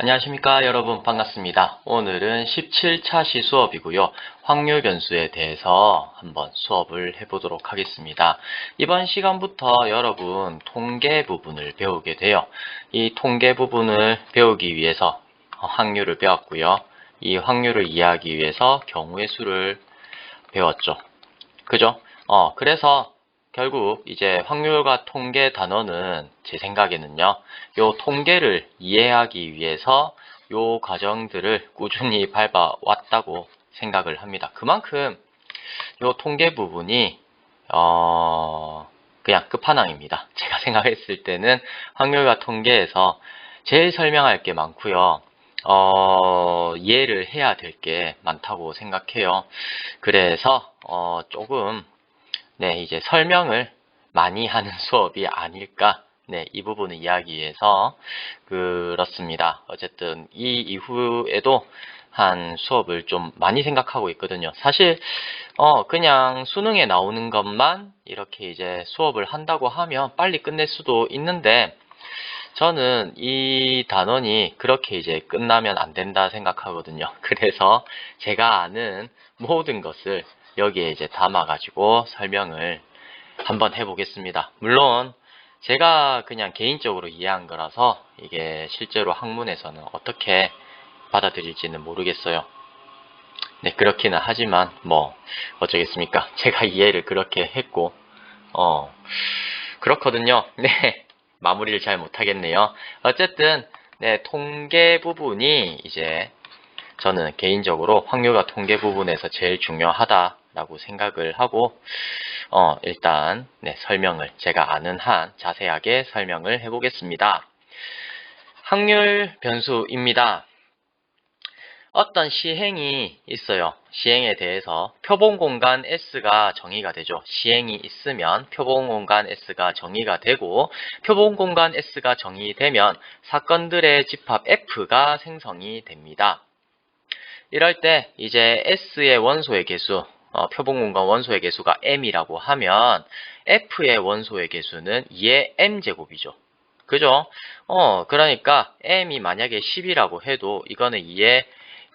안녕하십니까 여러분, 반갑습니다. 오늘은 17차 시 수업이고요. 확률 변수에 대해서 한번 수업을 해보도록 하겠습니다. 이번 시간부터 여러분 통계 부분을 배우게 돼요. 이 통계 부분을 배우기 위해서 확률을 배웠고요. 이 확률을 이해하기 위해서 경우의 수를 배웠죠. 그죠? 그래서 결국 이제 확률과 통계 단어는 제 생각에는요, 요 통계를 이해하기 위해서 요 과정들을 꾸준히 밟아왔다고 생각을 합니다. 그만큼 요 통계 부분이 그냥 끝판왕입니다. 제가 생각했을 때는 확률과 통계에서 제일 설명할 게 많고요. 이해를 해야 될 게 많다고 생각해요. 그래서 조금 이제 설명을 많이 하는 수업이 아닐까. 이 부분을 이해하기 위해서 그렇습니다. 어쨌든 이 이후에도 한 수업을 좀 많이 생각하고 있거든요. 사실 그냥 수능에 나오는 것만 이렇게 이제 수업을 한다고 하면 빨리 끝낼 수도 있는데, 저는 이 단원이 그렇게 이제 끝나면 안 된다 생각하거든요. 그래서 제가 아는 모든 것을 여기에 이제 담아가지고 설명을 한번 해보겠습니다. 물론 제가 그냥 개인적으로 이해한 거라서 이게 실제로 학문에서는 어떻게 받아들일지는 모르겠어요. 그렇기는 하지만 뭐 어쩌겠습니까? 제가 이해를 그렇게 했고 그렇거든요. 마무리를 잘 못하겠네요. 어쨌든 통계 부분이 이제 저는 개인적으로 확률과 통계 부분에서 제일 중요하다라고 생각을 하고 일단 설명을 제가 아는 한 자세하게 설명을 해보겠습니다. 확률 변수입니다. 어떤 시행이 있어요. 시행에 대해서 표본 공간 S가 정의가 되죠. 시행이 있으면 표본 공간 S가 정의가 되고, 표본 공간 S가 정의되면 사건들의 집합 F가 생성이 됩니다. 이럴 때 이제 S의 원소의 개수, 표본 공간 원소의 개수가 M이라고 하면 F의 원소의 개수는 2의 M제곱이죠. 그죠? 그러니까 M이 만약에 10이라고 해도 이거는 2의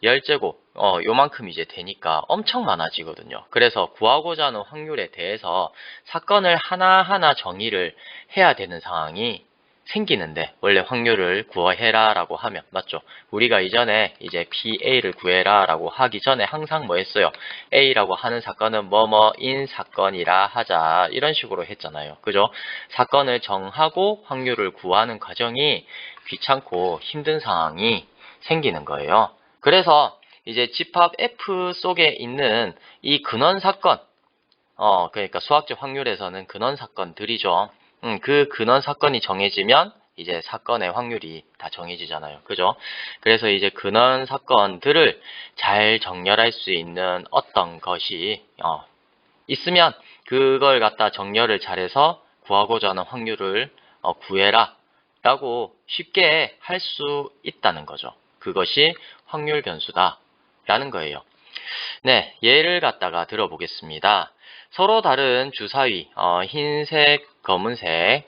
10제곱, 요만큼 이제 되니까 엄청 많아지거든요. 그래서 구하고자 하는 확률에 대해서 사건을 하나하나 정의를 해야 되는 상황이 생기는데, 원래 확률을 구해라 라고 하면, 맞죠? 우리가 이전에 이제 PA를 구해라 라고 하기 전에 항상 뭐 했어요? A라고 하는 사건은 뭐뭐인 사건이라 하자, 이런 식으로 했잖아요. 그죠? 사건을 정하고 확률을 구하는 과정이 귀찮고 힘든 상황이 생기는 거예요. 그래서 이제 집합 F 속에 있는 이 근원 사건, 그러니까 수학적 확률에서는 근원 사건들이죠. 그 근원 사건이 정해지면 이제 사건의 확률이 다 정해지잖아요. 그죠? 그래서 이제 근원 사건들을 잘 정렬할 수 있는 어떤 것이 있으면 그걸 갖다 정렬을 잘해서 구하고자 하는 확률을 구해라 라고 쉽게 할 수 있다는 거죠. 그것이 확률 변수다 라는 거예요. 예를 갖다가 들어보겠습니다. 서로 다른 주사위, 흰색, 검은색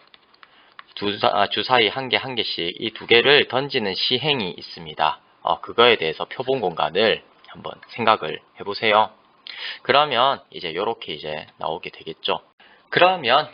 주사위 한 개 한 개씩 이 두 개를 던지는 시행이 있습니다. 그거에 대해서 표본 공간을 한번 생각을 해보세요. 그러면 이제 요렇게 이제 나오게 되겠죠. 그러면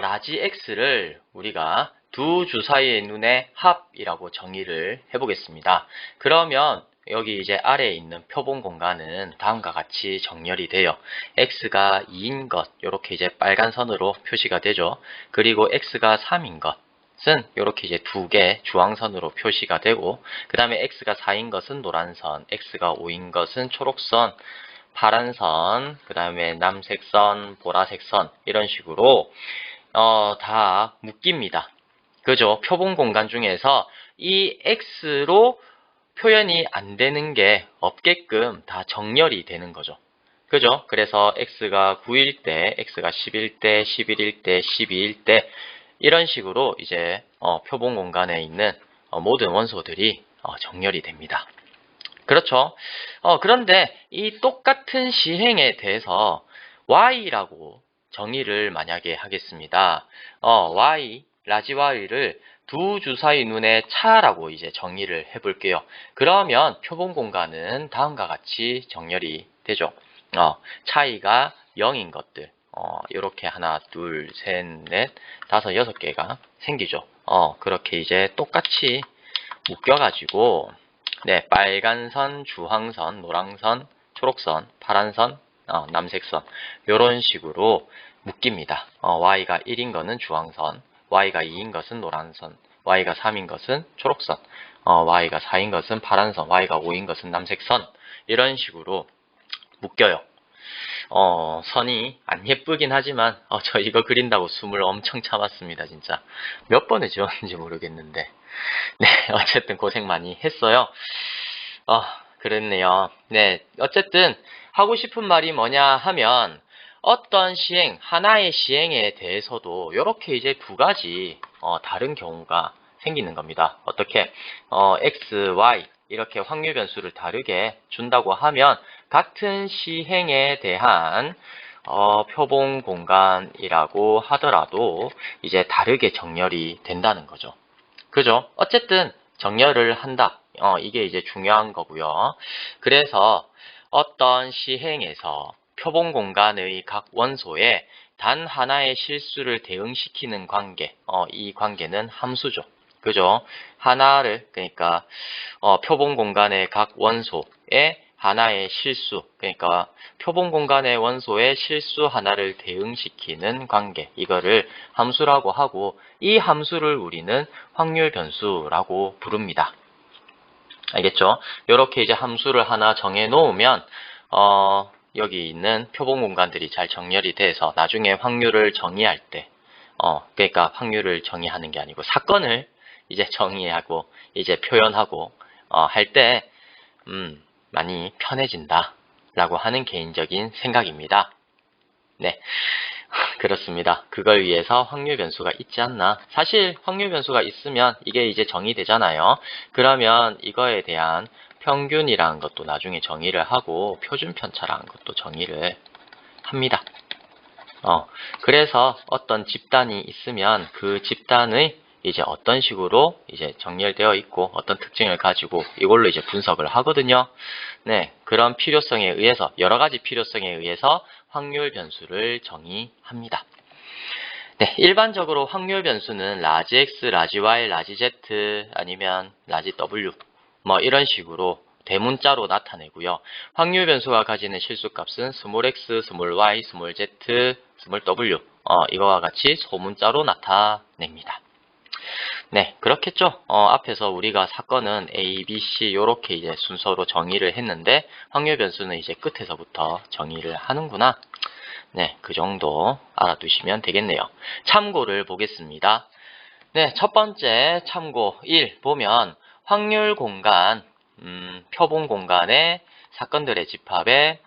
라지 X를 우리가 두 주사위의 눈의 합이라고 정의를 해보겠습니다. 그러면 여기 이제 아래에 있는 표본 공간은 다음과 같이 정렬이 돼요. X가 2인 것, 이렇게 이제 빨간 선으로 표시가 되죠. 그리고 X가 3인 것은 이렇게 이제 두 개 주황선으로 표시가 되고, 그 다음에 X가 4인 것은 노란선, X가 5인 것은 초록선, 파란선, 그 다음에 남색선, 보라색선, 이런 식으로 다 묶입니다. 그죠? 표본 공간 중에서 이 X로 표현이 안 되는 게 없게끔 다 정렬이 되는 거죠. 그죠? 그래서 X가 9일 때, X가 10일 때, 11일 때, 12일 때, 이런 식으로 이제 표본 공간에 있는 모든 원소들이 정렬이 됩니다. 그렇죠. 그런데 이 똑같은 시행에 대해서 Y라고 정의를 만약에 하겠습니다. Y, 라지 Y를 두 주사위 눈의 차라고 이제 정의를 해볼게요. 그러면 표본 공간은 다음과 같이 정렬이 되죠. 차이가 0인 것들. 이렇게 하나, 둘, 셋, 넷, 다섯, 여섯 개가 생기죠. 그렇게 이제 똑같이 묶여가지고, 네, 빨간 선, 주황선, 노랑선, 초록선, 파란선, 남색선, 요런 식으로 묶입니다. y가 1인 것은 주황선, y가 2인 것은 노란선, y가 3인 것은 초록선, y가 4인 것은 파란선, y가 5인 것은 남색선, 이런 식으로 묶여요. 선이 안 예쁘긴 하지만, 저 이거 그린다고 숨을 엄청 참았습니다, 진짜. 몇 번을 지웠는지 모르겠는데. 네, 어쨌든 고생 많이 했어요. 그랬네요. 네, 어쨌든 하고 싶은 말이 뭐냐 하면, 어떤 시행, 하나의 시행에 대해서도 이렇게 이제 두 가지, 다른 경우가 생기는 겁니다. 어떻게, x, y, 이렇게 확률 변수를 다르게 준다고 하면, 같은 시행에 대한 표본 공간이라고 하더라도 이제 다르게 정렬이 된다는 거죠. 그죠? 어쨌든 정렬을 한다. 이게 이제 중요한 거고요. 그래서 어떤 시행에서 표본 공간의 각 원소에 단 하나의 실수를 대응시키는 관계, 이 관계는 함수죠. 그죠? 하나를, 그러니까 표본 공간의 각 원소에 하나의 실수, 그러니까 표본 공간의 원소의 실수 하나를 대응시키는 관계, 이거를 함수라고 하고, 이 함수를 우리는 확률 변수라고 부릅니다. 알겠죠? 이렇게 이제 함수를 하나 정해 놓으면 여기 있는 표본 공간들이 잘 정렬이 돼서 나중에 확률을 정의할 때, 그러니까 확률을 정의하는 게 아니고 사건을 이제 정의하고 이제 표현하고 할 때 많이 편해진다 라고 하는 개인적인 생각입니다. 네, 그렇습니다. 그걸 위해서 확률 변수가 있지 않나. 사실 확률 변수가 있으면 이게 이제 정의되잖아요. 그러면 이거에 대한 평균이라는 것도 나중에 정의를 하고 표준 편차라는 것도 정의를 합니다. 그래서 어떤 집단이 있으면 그 집단의 이제 어떤 식으로 이제 정렬되어 있고 어떤 특징을 가지고 이걸로 이제 분석을 하거든요. 네, 그런 필요성에 의해서 여러 가지 필요성에 의해서 확률 변수를 정의합니다. 네, 일반적으로 확률 변수는 라지 X, 라지 Y, 라지 Z 아니면 라지 W 뭐 이런 식으로 대문자로 나타내고요. 확률 변수가 가지는 실수값은 스몰 x, 스몰 y, 스몰 z, 스몰 w 이거와 같이 소문자로 나타냅니다. 네, 그렇겠죠. 앞에서 우리가 사건은 A, B, C 요렇게 이제 순서로 정의를 했는데 확률 변수는 이제 끝에서부터 정의를 하는구나. 네, 그 정도 알아두시면 되겠네요. 참고를 보겠습니다. 네, 첫 번째 참고 1 보면 확률 공간, 표본 공간의 사건들의 집합의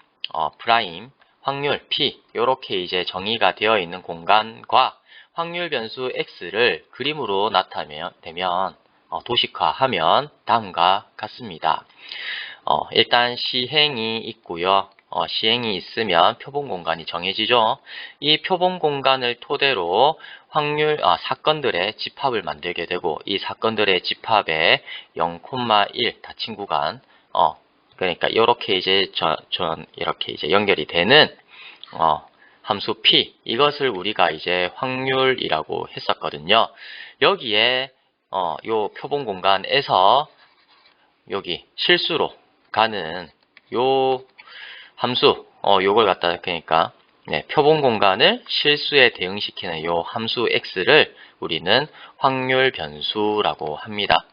프라임, 확률 P 이렇게 이제 정의가 되어 있는 공간과 확률 변수 X를 그림으로 나타내면 도식화하면 다음과 같습니다. 일단 시행이 있고요. 시행이 있으면 표본 공간이 정해지죠. 이 표본 공간을 토대로 사건들의 집합을 만들게 되고 이 사건들의 집합에 0,1 닫힌 구간, 그러니까 이렇게 이제 이렇게 이제 연결이 되는 함수 P 이것을 우리가 이제 확률이라고 했었거든요. 여기에 요 표본 공간에서 여기 실수로 가는 요 함수, 요걸 갖다 그러니까 네, 표본 공간을 실수에 대응시키는 요 함수 x를 우리는 확률 변수라고 합니다.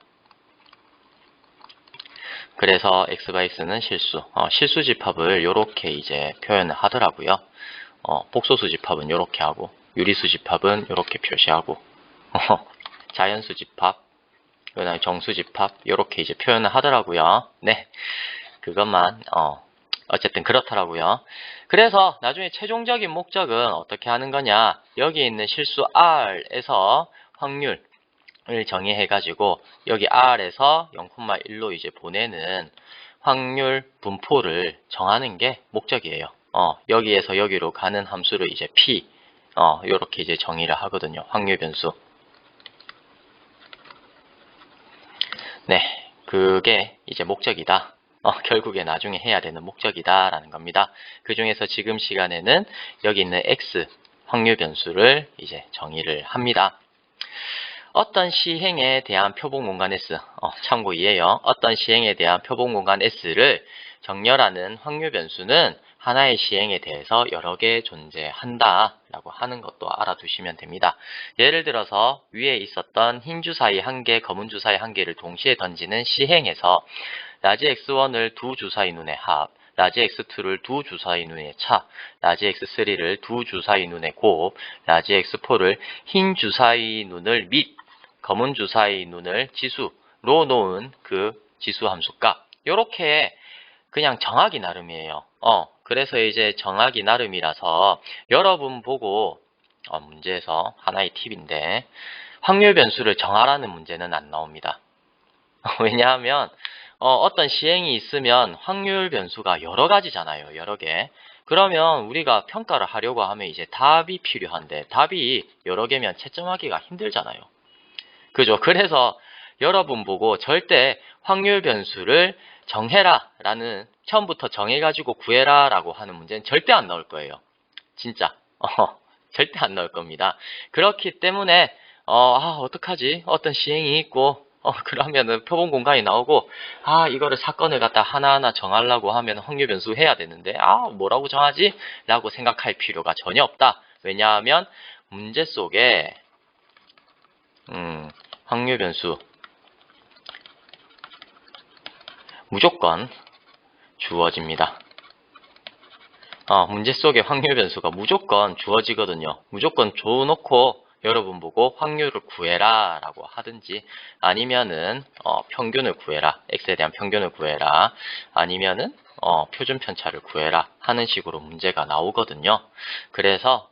그래서 x는 실수, 실수 집합을 요렇게 이제 표현을 하더라고요. 복소수 집합은 요렇게 하고 유리수 집합은 요렇게 표시하고 자연수 집합, 그다음에 정수 집합 요렇게 이제 표현을 하더라고요. 네, 그것만 어쨌든 그렇더라고요. 그래서 나중에 최종적인 목적은 어떻게 하는 거냐, 여기 있는 실수 R에서 확률을 정의해가지고 여기 R에서 0,1로 이제 보내는 확률 분포를 정하는 게 목적이에요. 여기에서 여기로 가는 함수를 이제 P, 요렇게 이제 정의를 하거든요. 확률 변수. 네, 그게 이제 목적이다. 결국에 나중에 해야 되는 목적이다 라는 겁니다. 그 중에서 지금 시간에는 여기 있는 x 확률 변수를 이제 정의를 합니다. 어떤 시행에 대한 표본 공간 S, 참고이에요. 어떤 시행에 대한 표본 공간 S를 정렬하는 확률 변수는 하나의 시행에 대해서 여러 개 존재한다 라고 하는 것도 알아두시면 됩니다. 예를 들어서 위에 있었던 흰 주사위 1개, 검은 주사위 1개를 동시에 던지는 시행에서 라지 x1을 두 주사위 눈의 합, 라지 x2를 두 주사위 눈의 차, 라지 x3를 두 주사위 눈의 곱, 라지 x4를 흰 주사위 눈을 및 검은 주사위 눈을 지수로 놓은 그 지수 함수값. 요렇게 그냥 정하기 나름이에요. 그래서 이제 정하기 나름이라서 여러분 보고 문제에서 하나의 팁인데 확률 변수를 정하라는 문제는 안 나옵니다. 왜냐하면 어떤 시행이 있으면 확률 변수가 여러 가지잖아요. 여러 개. 그러면 우리가 평가를 하려고 하면 이제 답이 필요한데 답이 여러 개면 채점하기가 힘들잖아요. 그죠? 그래서 여러분 보고 절대 확률 변수를 정해라 라는 처음부터 정해가지고 구해라 라고 하는 문제는 절대 안 나올 거예요. 진짜. 절대 안 나올 겁니다. 그렇기 때문에 어떡하지? 어떤 시행이 있고 그러면은 표본 공간이 나오고 이거를 사건을 갖다 하나하나 정하려고 하면 확률 변수 해야 되는데 뭐라고 정하지? 라고 생각할 필요가 전혀 없다. 왜냐하면 문제 속에 확률 변수 무조건 주어집니다. 문제 속에 확률 변수가 무조건 주어지거든요. 무조건 줘놓고 여러분 보고 확률을 구해라 라고 하든지 아니면은 평균을 구해라, x에 대한 평균을 구해라, 아니면은 표준 편차를 구해라 하는 식으로 문제가 나오거든요. 그래서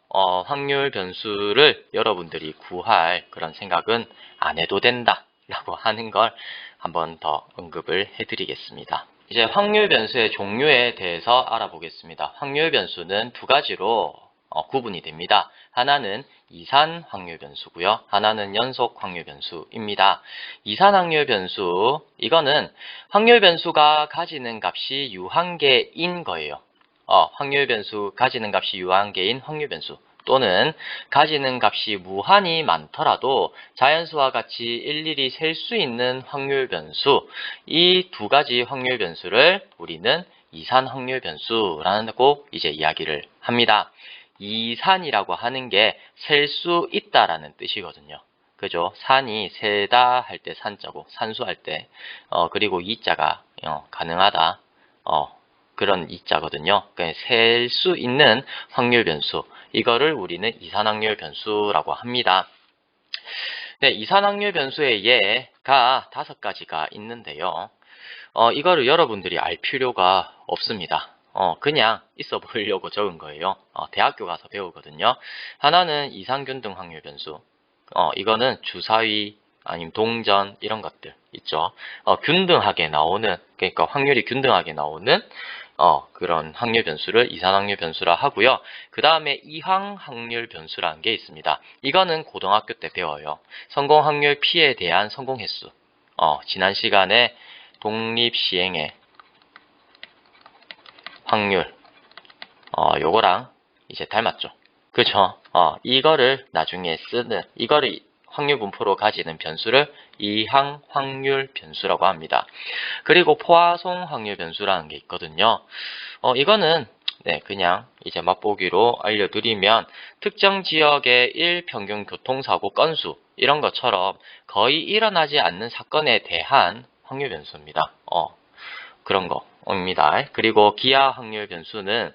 확률 변수를 여러분들이 구할 그런 생각은 안 해도 된다 라고 하는 걸 한번 더 언급을 해드리겠습니다. 이제 확률 변수의 종류에 대해서 알아보겠습니다. 확률 변수는 두 가지로 구분이 됩니다. 하나는 이산 확률 변수고요. 하나는 연속 확률 변수입니다. 이산 확률 변수, 이거는 확률 변수가 가지는 값이 유한계인 거예요. 확률 변수 가지는 값이 유한계인 확률 변수. 또는 가지는 값이 무한히 많더라도 자연수와 같이 일일이 셀 수 있는 확률 변수, 이 두 가지 확률 변수를 우리는 이산 확률 변수라고 이제 이야기를 합니다. 이산이라고 하는 게 셀 수 있다라는 뜻이거든요. 그죠? 산이 세다 할 때 산자고 산수할 때 그리고 이자가 가능하다 그런 이자거든요. 그러니까 셀 수 있는 확률 변수, 이거를 우리는 이산 확률 변수라고 합니다. 네, 이산 확률 변수의 예가 5가지가 있는데요. 이거를 여러분들이 알 필요가 없습니다. 그냥 있어 보이려고 적은 거예요. 대학교 가서 배우거든요. 하나는 이산균등 확률 변수. 이거는 주사위 아니면 동전 이런 것들 있죠. 균등하게 나오는, 그러니까 확률이 균등하게 나오는 그런 확률 변수를 이산 확률 변수라 하고요. 그 다음에 이항 확률 변수라는 게 있습니다. 이거는 고등학교 때 배워요. 성공 확률 P에 대한 성공 횟수. 지난 시간에 독립 시행의 확률 요거랑 이제 닮았죠. 그죠? 이거를 나중에 쓰는, 이거를 확률 분포로 가지는 변수를 이항 확률 변수라고 합니다. 그리고 포화송 확률 변수라는 게 있거든요. 이거는 그냥 이제 맛보기로 알려드리면 특정 지역의 일평균 교통사고 건수 이런 것처럼 거의 일어나지 않는 사건에 대한 확률 변수입니다. 그런 거입니다. 그리고 기하 확률 변수는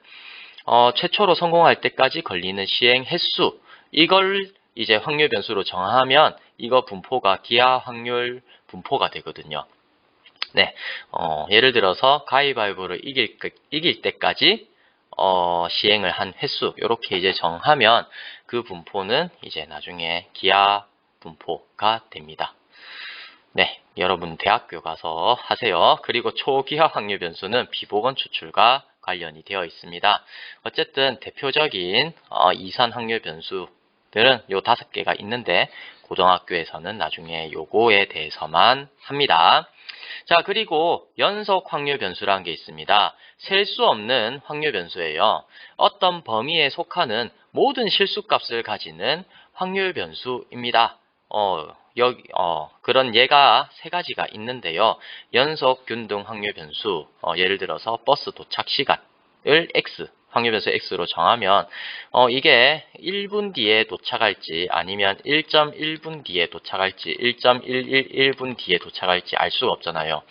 최초로 성공할 때까지 걸리는 시행 횟수, 이걸 이제 확률 변수로 정하면 이거 분포가 기하 확률 분포가 되거든요. 네, 예를 들어서 가위바위보를 이길 때까지 시행을 한 횟수, 이렇게 이제 정하면 그 분포는 이제 나중에 기하 분포가 됩니다. 네, 여러분 대학교 가서 하세요. 그리고 초기하 확률 변수는 비보건 추출과 관련이 되어 있습니다. 어쨌든 대표적인 이산 확률 변수들은 요 5개가 있는데 고등학교에서는 나중에 요거에 대해서만 합니다. 자, 그리고 연속 확률 변수라는 게 있습니다. 셀 수 없는 확률 변수예요. 어떤 범위에 속하는 모든 실수값을 가지는 확률 변수입니다. 그런 예가 세 가지가 있는데요. 연속 균등 확률 변수, 예를 들어서 버스 도착 시간을 X, 확률 변수 X로 정하면 이게 1분 뒤에 도착할지 아니면 1.1분 뒤에 도착할지 1.111분 뒤에 도착할지 알 수가 없잖아요.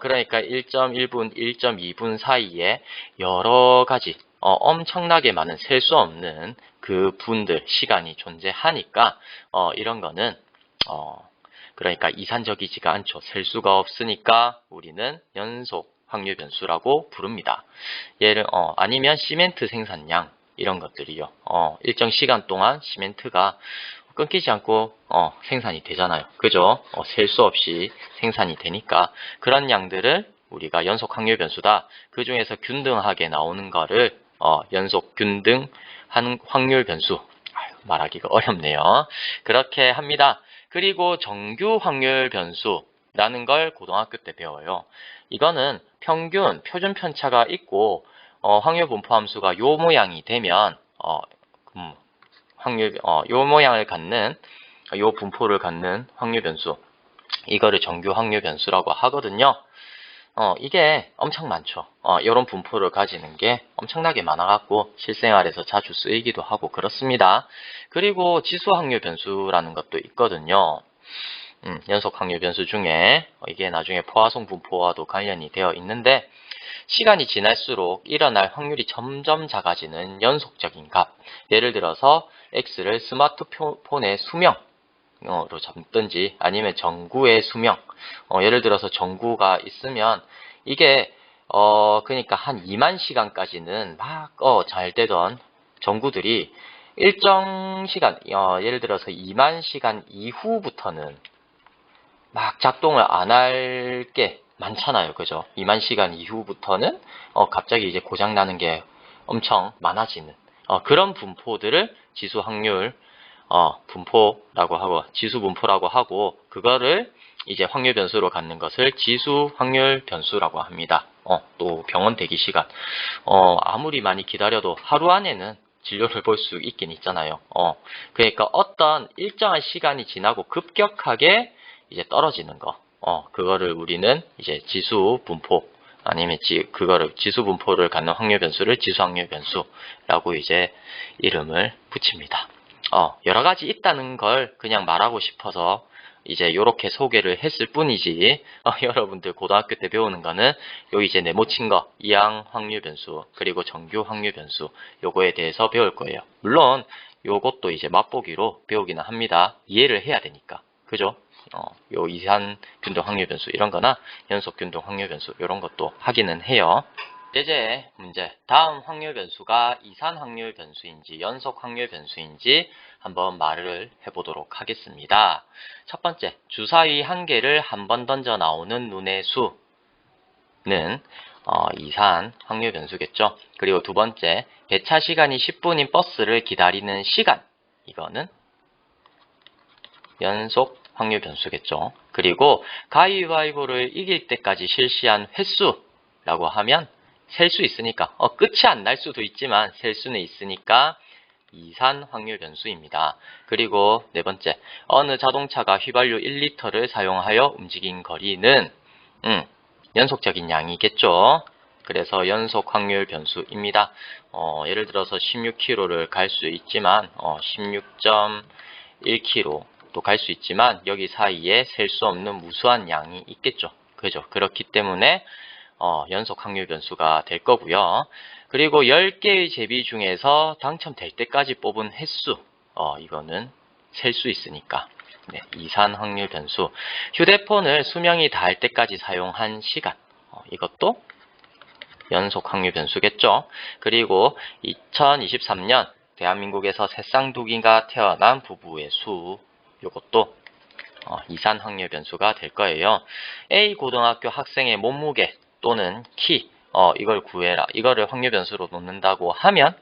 그러니까 1.1분, 1.2분 사이에 여러 가지 엄청나게 많은 셀 수 없는 그 분들 시간이 존재하니까 이런 거는 그러니까 이산적이지가 않죠. 셀 수가 없으니까 우리는 연속 확률 변수라고 부릅니다. 아니면 시멘트 생산량 이런 것들이요. 일정 시간 동안 시멘트가 끊기지 않고 생산이 되잖아요. 그죠? 셀 수 없이 생산이 되니까 그런 양들을 우리가 연속 확률 변수다. 그 중에서 균등하게 나오는 거를 연속 균등 확률 변수. 말하기가 어렵네요. 그렇게 합니다. 그리고 정규 확률 변수라는 걸 고등학교 때 배워요. 이거는 평균, 표준 편차가 있고 확률 분포 함수가 요 모양이 되면 요 모양을 갖는 요 분포를 갖는 확률 변수, 이거를 정규 확률 변수라고 하거든요. 이게 엄청 많죠. 이런 분포를 가지는 게 엄청나게 많아갖고 실생활에서 자주 쓰이기도 하고 그렇습니다. 그리고 지수 확률 변수라는 것도 있거든요. 연속 확률 변수 중에 이게 나중에 포화송 분포와도 관련이 되어 있는데 시간이 지날수록 일어날 확률이 점점 작아지는 연속적인 값, 예를 들어서 X를 스마트폰의 수명으로 잡든지 아니면 전구의 수명, 예를 들어서 전구가 있으면 이게 그러니까 한 2만 시간까지는 막 잘 되던 전구들이 일정 시간, 예를 들어서 2만 시간 이후부터는 막 작동을 안 할 게 많잖아요. 그죠? 2만 시간 이후부터는 갑자기 이제 고장 나는 게 엄청 많아지는 그런 분포들을 지수 확률 분포라고 하고 지수 분포라고 하고 그거를 이제 확률 변수로 갖는 것을 지수 확률 변수라고 합니다. 또 병원 대기 시간 아무리 많이 기다려도 하루 안에는 진료를 볼 수 있긴 있잖아요. 그러니까 어떤 일정한 시간이 지나고 급격하게 이제 떨어지는 거. 그거를 우리는 이제 지수 분포 아니면 그거를 지수 분포를 갖는 확률 변수를 지수 확률 변수라고 이제 이름을 붙입니다. 여러 가지 있다는 걸 그냥 말하고 싶어서 이제 요렇게 소개를 했을 뿐이지 여러분들 고등학교 때 배우는 거는 요 이제 네모친 거 이항 확률 변수 그리고 정규 확률 변수 요거에 대해서 배울 거예요. 물론 요것도 이제 맛보기로 배우기는 합니다. 이해를 해야 되니까. 그죠? 요 이산 균등 확률 변수 이런 거나 연속 균등 확률 변수 이런 것도 하기는 해요. 예제 문제. 다음 확률 변수가 이산 확률 변수인지 연속 확률 변수인지 한번 말을 해보도록 하겠습니다. 첫 번째, 주사위 한 개를 한 번 던져 나오는 눈의 수는 이산 확률 변수겠죠. 그리고 두 번째, 배차 시간이 10분인 버스를 기다리는 시간, 이거는 연속 확률 변수겠죠. 그리고 가위바위보를 이길 때까지 실시한 횟수라고 하면 셀 수 있으니까 끝이 안 날 수도 있지만 셀 수는 있으니까 이산 확률 변수입니다. 그리고 네 번째, 어느 자동차가 휘발유 1리터를 사용하여 움직인 거리는 연속적인 양이겠죠. 그래서 연속 확률 변수입니다. 예를 들어서 16km를 갈 수 있지만 16.1km 또 갈 수 있지만 여기 사이에 셀 수 없는 무수한 양이 있겠죠. 그죠? 그렇기 때문에 연속 확률 변수가 될 거고요. 그리고 10개의 제비 중에서 당첨될 때까지 뽑은 횟수, 이거는 셀 수 있으니까 네, 이산 확률 변수. 휴대폰을 수명이 다할 때까지 사용한 시간, 이것도 연속 확률 변수겠죠. 그리고 2023년 대한민국에서 새쌍둥이가 태어난 부부의 수, 이것도 이산 확률 변수가 될 거예요. A 고등학교 학생의 몸무게 또는 키, 이걸 구해라. 이거를 확률 변수로 놓는다고 하면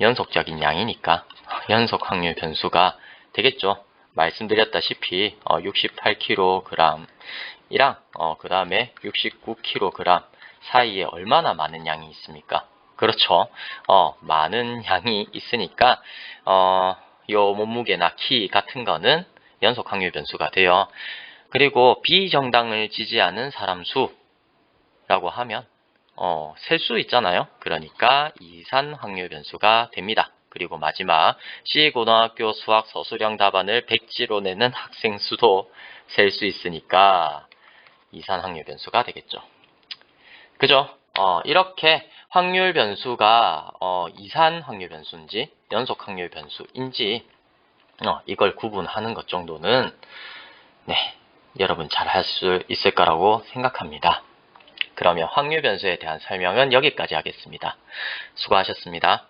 연속적인 양이니까 연속 확률 변수가 되겠죠. 말씀드렸다시피 68kg 이랑 그 다음에 69kg 사이에 얼마나 많은 양이 있습니까? 그렇죠. 많은 양이 있으니까 요 몸무게나 키 같은 거는 연속 확률 변수가 돼요. 그리고 비정당을 지지하는 사람 수라고 하면 셀 수 있잖아요. 그러니까 이산 확률 변수가 됩니다. 그리고 마지막 C고등학교 수학 서술형 답안을 백지로 내는 학생 수도 셀 수 있으니까 이산 확률 변수가 되겠죠. 그죠? 이렇게 확률 변수가 이산 확률 변수인지 연속 확률 변수인지 이걸 구분하는 것 정도는 네, 여러분 잘 할 수 있을 거라고 생각합니다. 그러면 확률 변수에 대한 설명은 여기까지 하겠습니다. 수고하셨습니다.